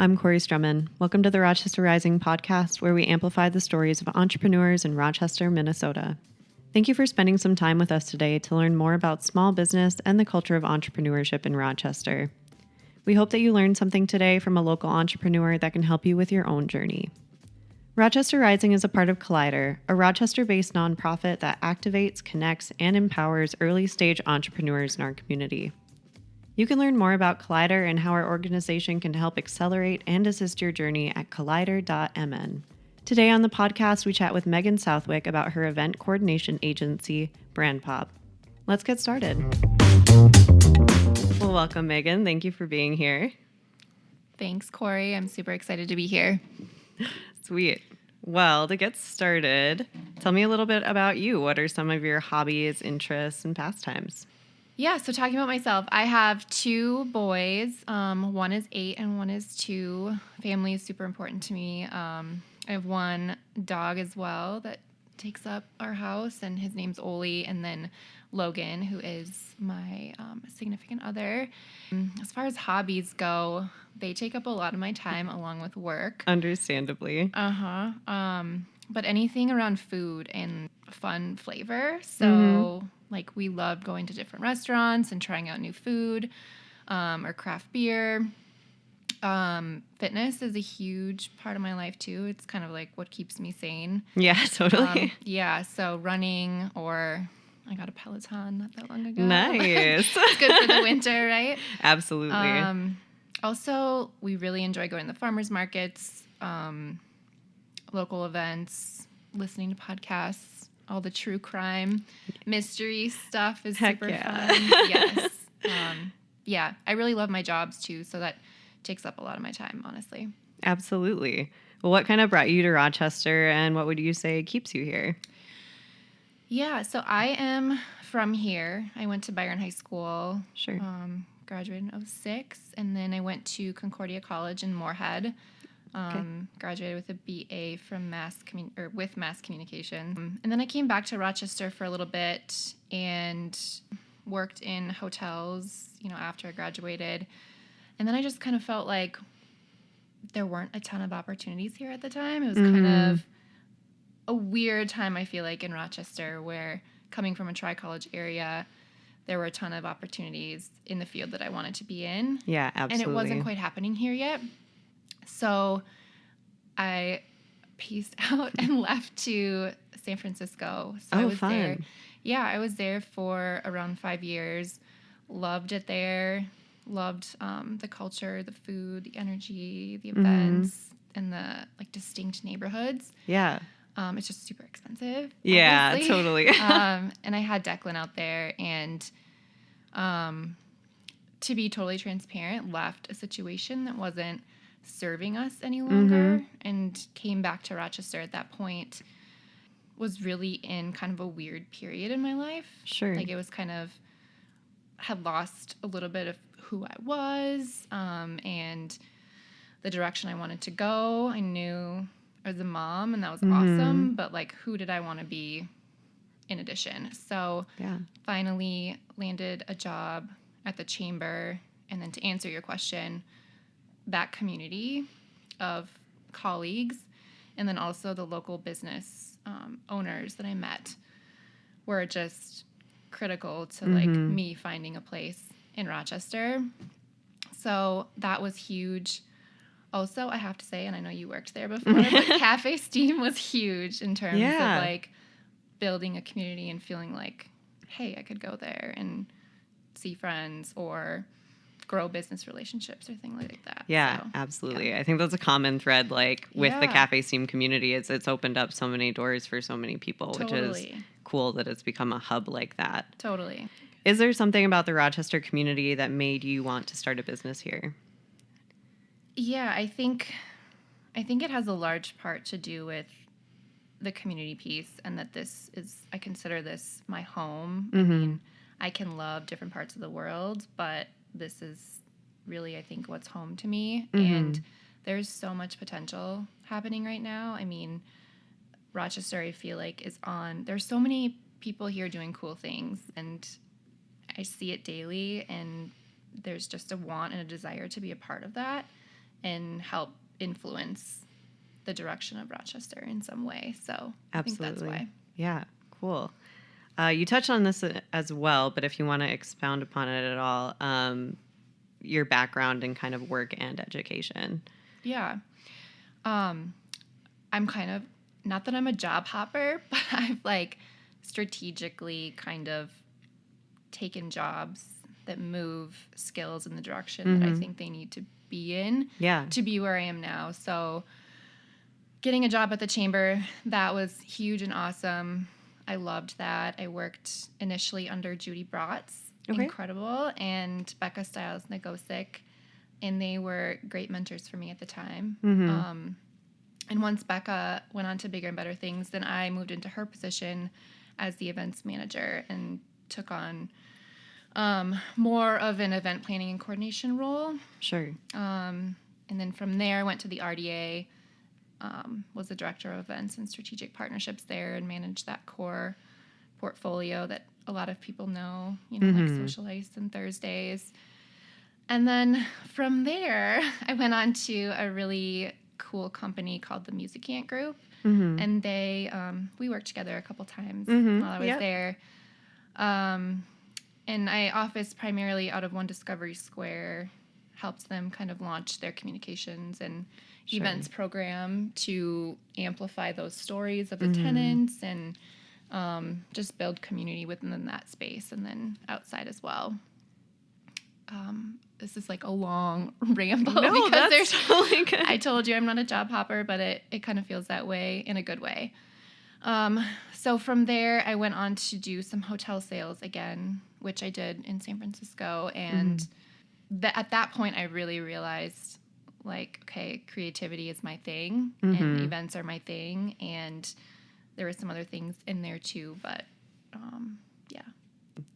I'm Corey Strumman. Welcome to the Rochester Rising podcast, where we amplify the stories of entrepreneurs in Rochester, Minnesota. Thank you for spending some time with us today to learn more about small business and the culture of entrepreneurship in Rochester. We hope that you learned something today from a local entrepreneur that can help you with your own journey. Rochester Rising is a part of Collider, a Rochester-based nonprofit that activates, connects, and empowers early-stage entrepreneurs in our community. You can learn more about Collider and how our organization can help accelerate and assist your journey at collider.mn. Today on the podcast, we chat with Meghann Southwick about her event coordination agency, Brandpop. Let's get started. Well, welcome, Meghann. Thank you for being here. Thanks, Corey. I'm super excited to be here. Sweet. Well, to get started, tell me a little bit about you. What are some of your hobbies, interests, and pastimes? Yeah, so talking about myself, I have two boys. One is 8 and one is 2. Family is super important to me. I have one dog as well that takes up our house, and his name's Oli, and then Logan, who is my significant other. As far as hobbies go, they take up a lot of my time along with work. Understandably. But anything around food and fun flavor. So, like, we love going to different restaurants and trying out new food or craft beer. Fitness is a huge part of my life, too. It's kind of like what keeps me sane. Yeah, totally. So running, or I got a Peloton not that long ago. Nice. It's good for the winter, right? Absolutely. Also, we really enjoy going to farmers markets, local events, listening to podcasts, all the true crime, mystery stuff is super fun. Yes. I really love my jobs too, so that takes up a lot of my time, honestly. Absolutely. Well, what kind of brought you to Rochester, and what would you say keeps you here? Yeah, so I am from here. I went to Byron High School. Sure. Graduated in 2006, and then I went to Concordia College in Moorhead. Graduated with a BA from mass communication. And then I came back to Rochester for a little bit and worked in hotels, after I graduated. And then I just kind of felt like there weren't a ton of opportunities here at the time. It was kind of a weird time, I feel like, in Rochester, where coming from a tri-college area, there were a ton of opportunities in the field that I wanted to be in. Yeah, absolutely. And it wasn't quite happening here yet. So I peaced out and left to San Francisco. So I was fun. there. Yeah, I was there for around 5 years. Loved it there. Loved the culture, the food, the energy, the events, and the distinct neighborhoods. Yeah. It's just super expensive. Yeah, obviously. totally. And I had Declan out there, and to be totally transparent, left a situation that wasn't serving us any longer, and came back to Rochester at that point. Was really in kind of a weird period in my life. Sure. Like, it was kind of, had lost a little bit of who I was, and the direction I wanted to go. I knew I was a mom, and that was awesome, but who did I want to be in addition? So finally landed a job at the chamber. And then, to answer your question, that community of colleagues, and then also the local business owners that I met, were just critical to me finding a place in Rochester. So that was huge. Also, I have to say, and I know you worked there before, but Cafe Steam was huge in terms of building a community and feeling like, hey, I could go there and see friends or grow business relationships or things like that. Yeah, so, absolutely. Yeah. I think that's a common thread, with the Cafe Steam community. It's opened up so many doors for so many people, which is cool that it's become a hub like that. Totally. Is there something about the Rochester community that made you want to start a business here? Yeah, I think it has a large part to do with the community piece, and that I consider this my home. I mean, I can love different parts of the world, but this is really, I think, what's home to me. And there's so much potential happening right now. I mean, Rochester, I feel like, there's so many people here doing cool things, and I see it daily, and there's just a want and a desire to be a part of that. and help influence the direction of Rochester in some way. So I think that's why. Yeah, cool. You touched on this as well, but if you want to expound upon it at all, your background in kind of work and education. Yeah. I'm kind of, not that I'm a job hopper, but I've like strategically kind of taken jobs that move skills in the direction that I think they need to be in to be where I am now. So getting a job at the chamber, that was huge and awesome. I loved that. I worked initially under Judy Bratz, incredible, and Becca Stiles-Nagosic, and they were great mentors for me at the time. And once Becca went on to bigger and better things, then I moved into her position as the events manager and took on more of an event planning and coordination role. Sure. And then from there, I went to the RDA, was the director of events and strategic partnerships there, and managed that core portfolio that a lot of people know, like Social Ice and Thursdays. And then from there, I went on to a really cool company called the Musicant Group, and they we worked together a couple times while I was there. And I officed primarily out of One Discovery Square, helped them kind of launch their communications and events program to amplify those stories of the tenants and just build community within that space and then outside as well. This is like a long ramble because there's totally good. I told you I'm not a job hopper, but it kind of feels that way in a good way. So from there, I went on to do some hotel sales again, which I did in San Francisco. And at that point, I really realized, like, okay, creativity is my thing and events are my thing. And there were some other things in there too, but yeah.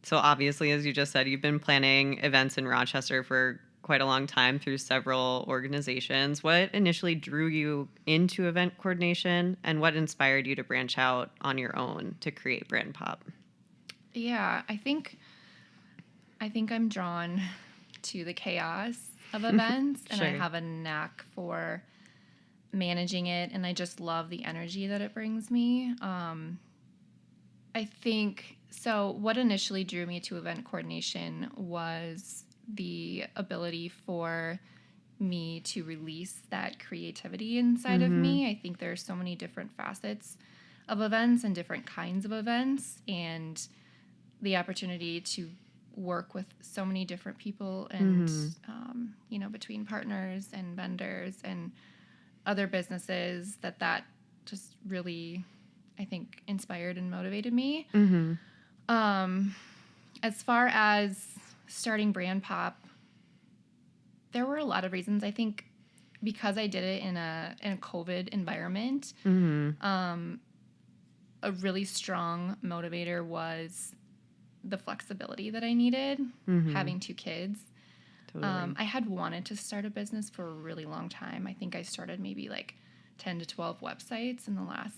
So obviously, as you just said, you've been planning events in Rochester for quite a long time through several organizations. What initially drew you into event coordination, and what inspired you to branch out on your own to create Brandpop? Yeah, I think I'm drawn to the chaos of events, and I have a knack for managing it, and I just love the energy that it brings me. I think, so what initially drew me to event coordination was the ability for me to release that creativity inside of me. I think there are so many different facets of events and different kinds of events, and the opportunity to work with so many different people and, between partners and vendors and other businesses that just really, I think, inspired and motivated me. As far as starting Brandpop, there were a lot of reasons. I think because I did it in a COVID environment, a really strong motivator was the flexibility that I needed, having 2 kids. Totally. I had wanted to start a business for a really long time. I think I started maybe like 10 to 12 websites in the last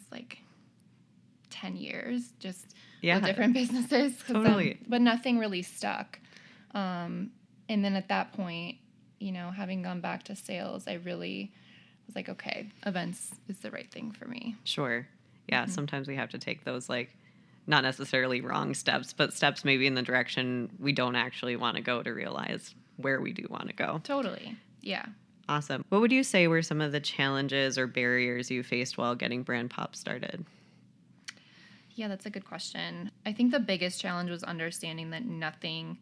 10 years, just with different businesses. Totally. But nothing really stuck. And then at that point, having gone back to sales, I really was like, okay, events is the right thing for me. Sure. Yeah, sometimes we have to take those not necessarily wrong steps, but steps maybe in the direction we don't actually want to go to realize where we do want to go. Totally. Yeah. Awesome. What would you say were some of the challenges or barriers you faced while getting Brandpop started? Yeah, that's a good question. I think the biggest challenge was understanding that nothing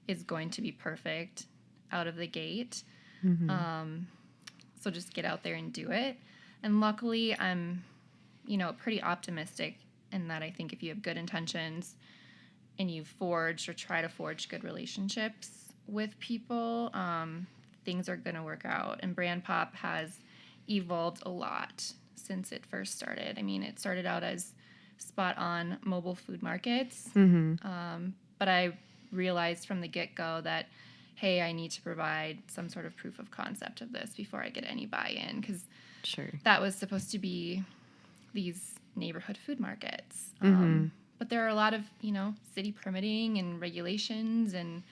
is going to be perfect out of the gate. So just get out there and do it. And luckily, I'm, pretty optimistic in that I think if you have good intentions and you forge or try to forge good relationships with people, things are going to work out. And Brandpop has evolved a lot since it first started. I mean, it started out as spot-on mobile food markets, but I realized from the get-go that, hey, I need to provide some sort of proof of concept of this before I get any buy-in, because that was supposed to be these neighborhood food markets. But there are a lot of, city permitting and regulations and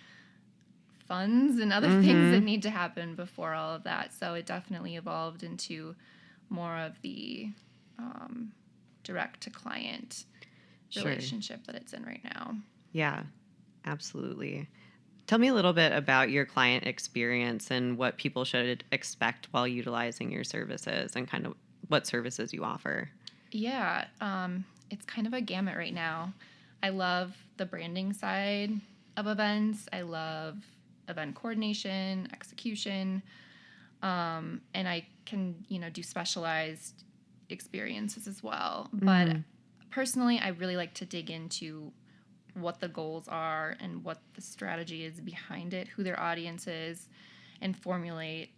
funds and other things that need to happen before all of that. So it definitely evolved into more of the direct to client relationship that it's in right now. Yeah, absolutely. Tell me a little bit about your client experience and what people should expect while utilizing your services and kind of what services you offer. Yeah, it's kind of a gamut right now. I love the branding side of events. I love event coordination, execution, and I can, do specialized experiences as well. But personally, I really like to dig into what the goals are and what the strategy is behind it, who their audience is, and formulate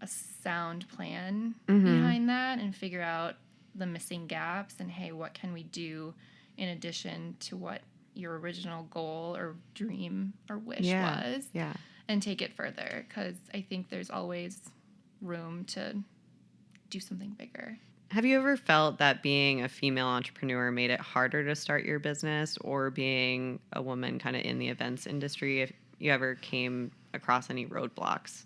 a sound plan behind that and figure out the missing gaps and, hey, what can we do in addition to what your original goal or dream or wish was, and take it further, because I think there's always room to do something bigger. Have you ever felt that being a female entrepreneur made it harder to start your business, or being a woman kind of in the events industry, if you ever came across any roadblocks?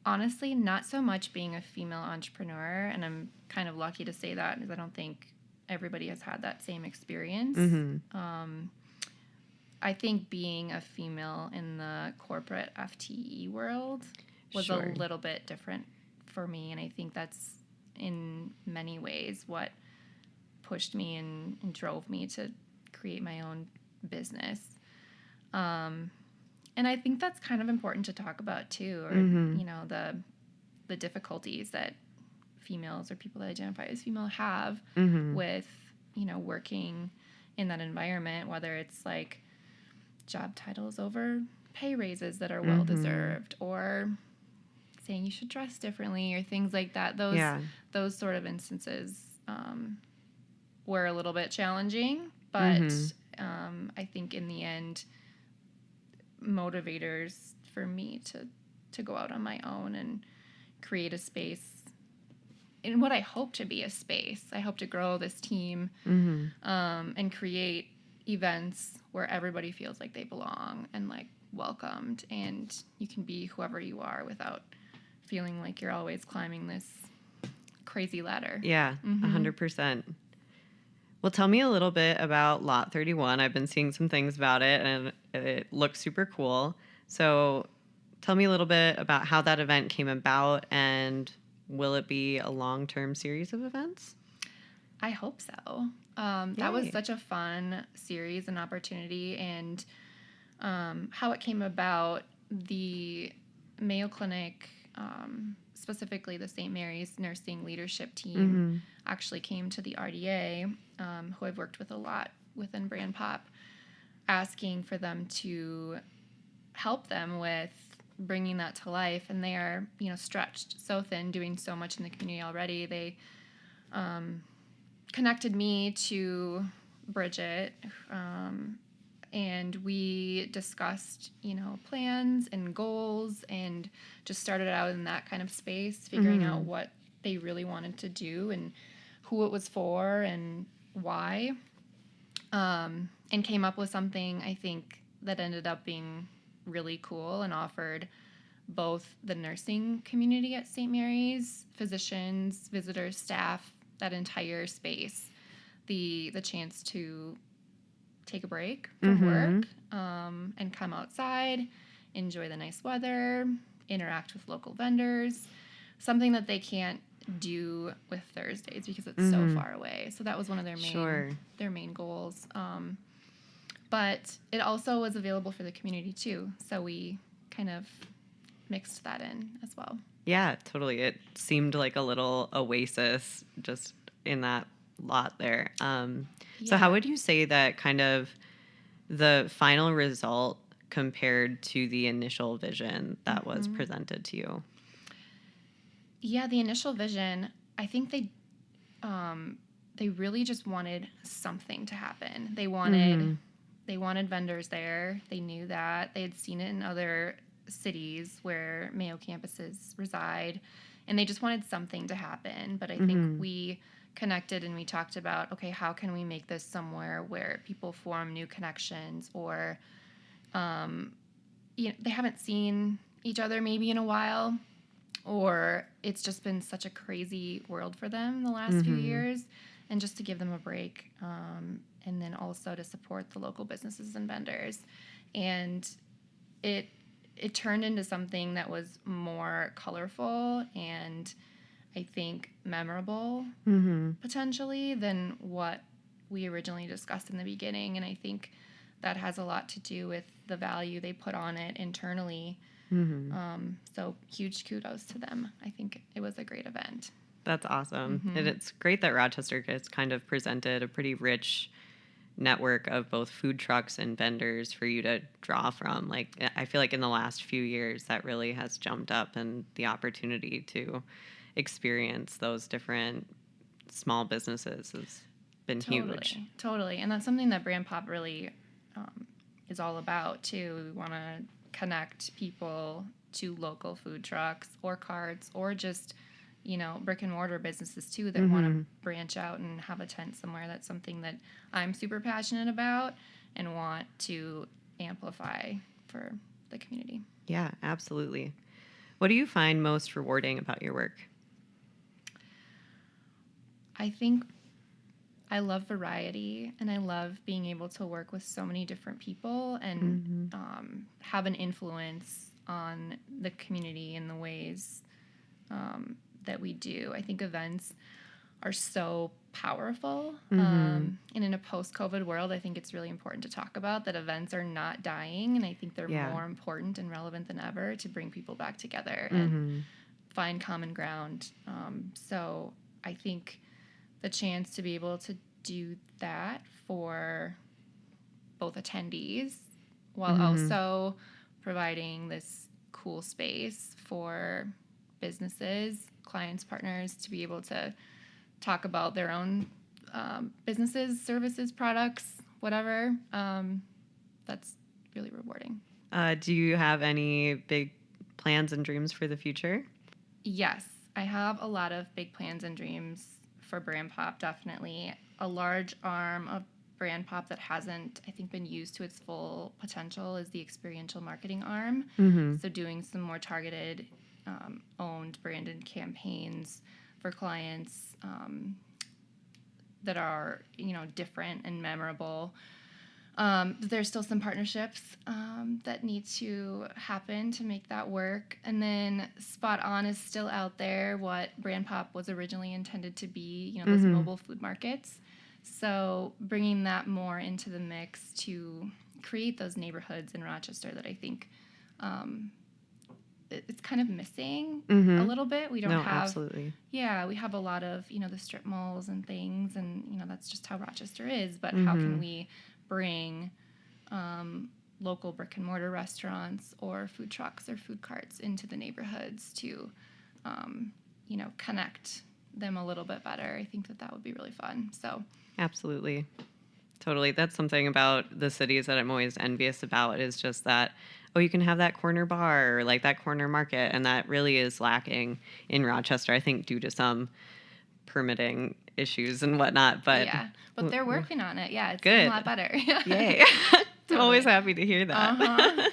Honestly, not so much being a female entrepreneur, and I'm kind of lucky to say that because I don't think everybody has had that same experience. I think being a female in the corporate FTE world was a little bit different for me, and I think that's in many ways what pushed me and drove me to create my own business. And I think that's kind of important to talk about too, or the difficulties that females or people that identify as female have with working in that environment, whether it's like job titles over pay raises that are well deserved, or saying you should dress differently, or things like that. Those sort of instances were a little bit challenging, but I think in the end, motivators for me to go out on my own and create a space in what I hope to be a space. I hope to grow this team and create events where everybody feels like they belong and like welcomed, and you can be whoever you are without feeling like you're always climbing this crazy ladder. Yeah, 100%. Well, tell me a little bit about Lot 31. I've been seeing some things about it, and it looks super cool. So tell me a little bit about how that event came about, and will it be a long-term series of events? I hope so. That was such a fun series and opportunity, and how it came about, the Mayo Clinic, specifically the St. Mary's nursing leadership team, actually came to the RDA, who I've worked with a lot within Brandpop, asking for them to help them with bringing that to life. And they are, stretched so thin, doing so much in the community already. They connected me to Bridget, and we discussed, plans and goals, and just started out in that kind of space, figuring out what they really wanted to do and who it was for and why, and came up with something, I think, that ended up being really cool and offered both the nursing community at St. Mary's, physicians, visitors, staff, that entire space, the chance to take a break from work, and come outside, enjoy the nice weather, interact with local vendors, something that they can't do with Thursdays because it's so far away. So that was one of their main goals. But it also was available for the community too. So we kind of mixed that in as well. Yeah, totally. It seemed like a little oasis just in that lot there. So how would you say that kind of the final result compared to the initial vision that was presented to you? Yeah, the initial vision, I think they really just wanted something to happen. They wanted vendors there. They knew that. They had seen it in other cities where Mayo campuses reside, and they just wanted something to happen. But I think we connected and we talked about, okay, how can we make this somewhere where people form new connections, or They haven't seen each other maybe in a while, or it's just been such a crazy world for them the last few years, and just to give them a break, and then also to support the local businesses and vendors. And it turned into something that was more colorful and I think memorable potentially than what we originally discussed in the beginning. And I think that has a lot to do with the value they put on it internally. So huge kudos to them. I think it was a great event. That's awesome. And it's great that Rochester gets kind of presented a pretty rich network of both food trucks and vendors for you to draw from. Like, I feel like in the last few years that really has jumped up, and the opportunity to experience those different small businesses has been huge. Totally. And that's something that Brandpop really is all about too. We want to connect people to local food trucks or carts or just, brick and mortar businesses too that want to branch out and have a tent somewhere. That's something that I'm super passionate about and want to amplify for the community. Yeah, absolutely. What do you find most rewarding about your work? I think I love variety, and I love being able to work with so many different people and have an influence on the community in the ways that we do. I think events are so powerful. And in a post-COVID world, I think it's really important to talk about that events are not dying, and I think they're more important and relevant than ever to bring people back together and find common ground. So I think the chance to be able to do that for both attendees while also providing this cool space for businesses, clients, partners to be able to talk about their own businesses, services, products, whatever, that's really rewarding. Do you have any big plans and dreams for the future? Yes, I have a lot of big plans and dreams for Brandpop, definitely. A large arm of Brandpop that hasn't, I think, been used to its full potential is the experiential marketing arm. So doing some more targeted, owned, branded campaigns for clients that are, different and memorable. There's still some partnerships that need to happen to make that work. And then Spot On is still out there, what Brandpop was originally intended to be, those mobile food markets. So bringing that more into the mix to create those neighborhoods in Rochester that I think it's kind of missing a little bit. We don't have... absolutely. Yeah, we have a lot of, the strip malls and things, and, that's just how Rochester is. But how can we bring local brick and mortar restaurants or food trucks or food carts into the neighborhoods to, connect them a little bit better? I think that would be really fun. So absolutely. Totally. That's something about the cities that I'm always envious about, is just that, you can have that corner bar or like that corner market. And that really is lacking in Rochester, I think, due to some permitting issues and whatnot. But but they're working on it. Yeah, it's good. getting a lot better. Yay. I'm always happy to hear that.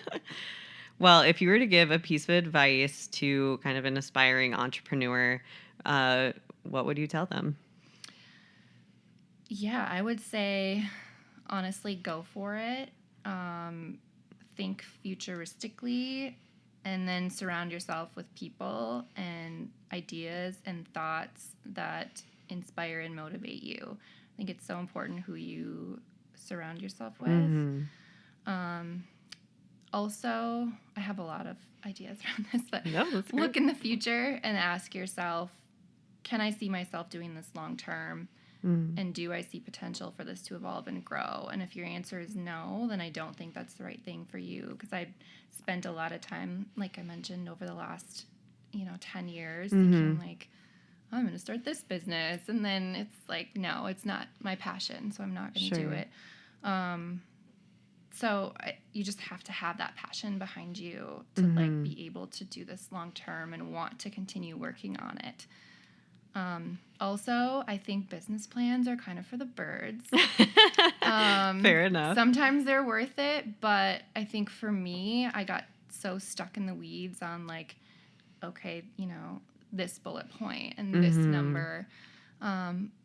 Well, if you were to give a piece of advice to kind of an aspiring entrepreneur, what would you tell them? Yeah, I would say, honestly, go for it. Think futuristically, and then surround yourself with people and ideas and thoughts that inspire and motivate you. I think it's so important who you surround yourself with. Also, I have a lot of ideas around this, but look in the future and ask yourself, can I see myself doing this long term? And do I see potential for this to evolve and grow? And if your answer is no, then I don't think that's the right thing for you, because I spent a lot of time, like I mentioned, over the last, 10 years thinking like, oh, I'm going to start this business. And then it's like, no, it's not my passion, so I'm not going to do it. So you just have to have that passion behind you to like be able to do this long term and want to continue working on it. Also, I think business plans are kind of for the birds. Fair enough. Sometimes they're worth it, but I think for me, I got so stuck in the weeds on like, okay, this bullet point and this number.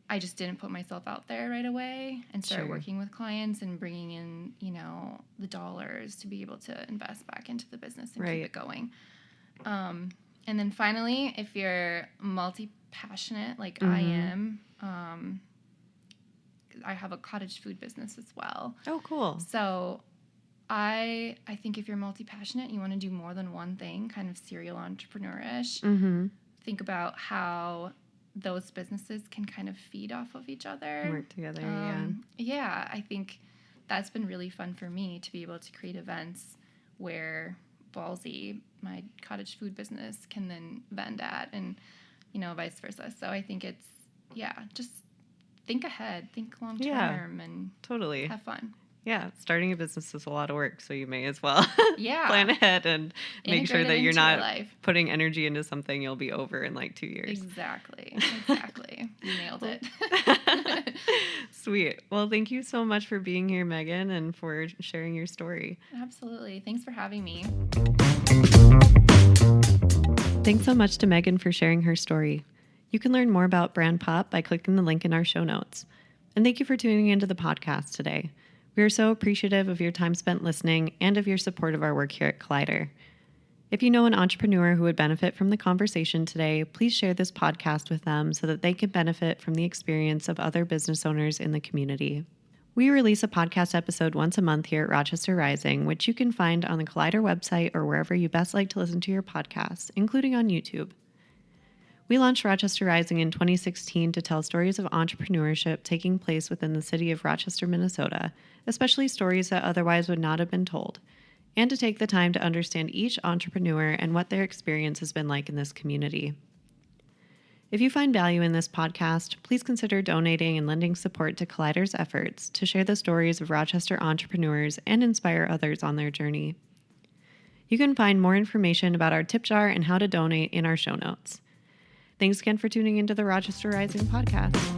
I just didn't put myself out there right away and start working with clients and bringing in, the dollars to be able to invest back into the business and keep it going. And then finally, if you're multi-passionate like I am, I have a cottage food business as well. Oh, cool. So I think if you're multi-passionate, you want to do more than one thing, kind of serial entrepreneur-ish. Think about how those businesses can kind of feed off of each other. Work together, Yeah, I think that's been really fun for me to be able to create events where Ballsy, my cottage food business, can then vend at, and, vice versa. So I think it's, just think ahead, think long term, and totally have fun. Yeah, starting a business is a lot of work, so you may as well plan ahead and make sure that you're not putting energy into something you'll be over in like 2 years. Exactly. You nailed it. Sweet. Well, thank you so much for being here, Meghann, and for sharing your story. Absolutely. Thanks for having me. Thanks so much to Meghann for sharing her story. You can learn more about Brandpop by clicking the link in our show notes. And thank you for tuning into the podcast today. We are so appreciative of your time spent listening and of your support of our work here at Collider. If you know an entrepreneur who would benefit from the conversation today, please share this podcast with them so that they can benefit from the experience of other business owners in the community. We release a podcast episode once a month here at Rochester Rising, which you can find on the Collider website or wherever you best like to listen to your podcasts, including on YouTube. We launched Rochester Rising in 2016 to tell stories of entrepreneurship taking place within the city of Rochester, Minnesota, especially stories that otherwise would not have been told, and to take the time to understand each entrepreneur and what their experience has been like in this community. If you find value in this podcast, please consider donating and lending support to Collider's efforts to share the stories of Rochester entrepreneurs and inspire others on their journey. You can find more information about our tip jar and how to donate in our show notes. Thanks again for tuning into the Rochester Rising podcast.